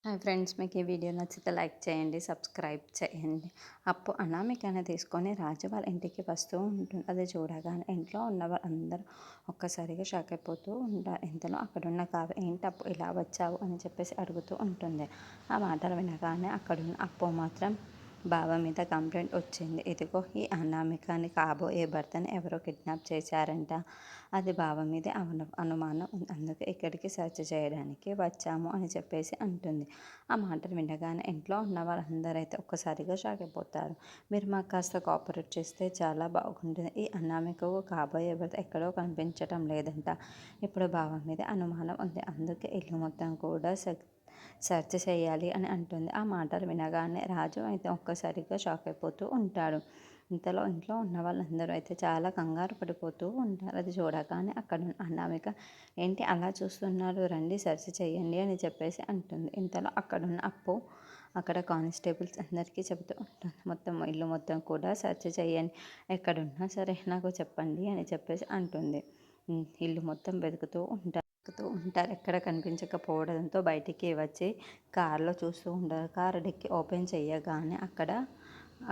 Hi friends, మీకు ఈ video నచ్చితే లైక్ చేయండి, సబ్స్క్రైబ్ చేయండి. అనామికని తీసుకొని రాజు వాళ్ళ ఇంటికి వస్తూ ఉంటుంది. అది చూడగానే ఇంట్లో ఉన్న వాళ్ళందరూ ఒక్కసారిగా షాక్ అయిపోతూ ఉంటారు. ఇంతలో అక్కడున్న కావ్య, ఏంటి అప్పు ఇలా వచ్చావు అని చెప్పేసి అడుగుతూ ఉంటుంది. ఆ మాటలు వినగానే అక్కడున్న అప్పు మాత్రం బావ మీద కంప్లైంట్ వచ్చింది. ఇదిగో ఈ అనామికని కాబోయే భర్తని ఎవరో కిడ్నాప్ చేశారంట. అది బావ మీద అనుమానం ఉంది. అందుకే ఇక్కడికి సెర్చ్ చేయడానికి వచ్చాము అని చెప్పేసి అంటుంది. ఆ మాటలు వినగానే ఇంట్లో ఉన్న వాళ్ళందరైతే ఒక్కసారిగా షాక్ అయిపోతారు. మీరు మాకు కాస్త కోఆపరేట్ చేస్తే చాలా బాగుంటుంది. ఈ అనామికకు కాబోయే భర్త ఎక్కడో కనిపించటం లేదంట. ఇప్పుడు బావ మీద అనుమానం ఉంది. అందుకే ఇల్లు మొత్తం కూడా సెర్చ్ చేయాలి అని అంటుంది. ఆ మాటలు వినగానే రాజు అయితే ఒక్కసారిగా షాక్ అయిపోతూ ఉంటాడు. ఇంట్లో ఉన్న వాళ్ళందరూ అయితే చాలా కంగారు పడిపోతూ ఉంటారు. అది చూడగానే అక్కడ అనామిక, ఏంటి అలా చూస్తున్నారు, రండి సెర్చ్ చేయండి అని చెప్పేసి అంటుంది. ఇంతలో అక్కడున్న అప్పు అక్కడ కానిస్టేబుల్స్ అందరికీ చెబుతూ ఉంటుంది. మొత్తం ఇల్లు మొత్తం కూడా సెర్చ్ చేయండి, ఎక్కడున్నా సరే నాకు చెప్పండి అని చెప్పేసి అంటుంది. ఇల్లు మొత్తం వెతుకుతూ ఉంటారు. ఎక్కడ కనిపించకపోవడంతో బయటికి వచ్చి కారులో చూస్తూ ఉంటారు. కారు డిక్కీ ఓపెన్ చేయగానే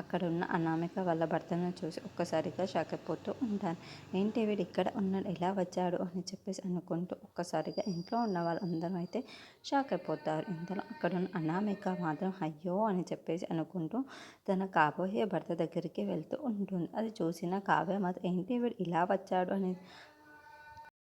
అక్కడున్న అనామిక వాళ్ళ భర్తను చూసి ఒక్కసారిగా షాక్ అయిపోతూ ఉంటారు. ఏంటి వీడు ఇక్కడ ఉన్నాడు, ఎలా వచ్చాడు అని చెప్పేసి అనుకుంటూ ఒక్కసారిగా ఇంట్లో ఉన్న వాళ్ళందరూ అయితే షాక్ అయిపోతారు. ఇంతలో అక్కడున్న అనామిక మాత్రం అయ్యో అని చెప్పేసి అనుకుంటూ తన కాబోయే భర్త దగ్గరికి వెళ్తూ ఉంటుంది. అది చూసిన కావ్య మాత్రం ఏంటి వీడు ఇలా వచ్చాడు అని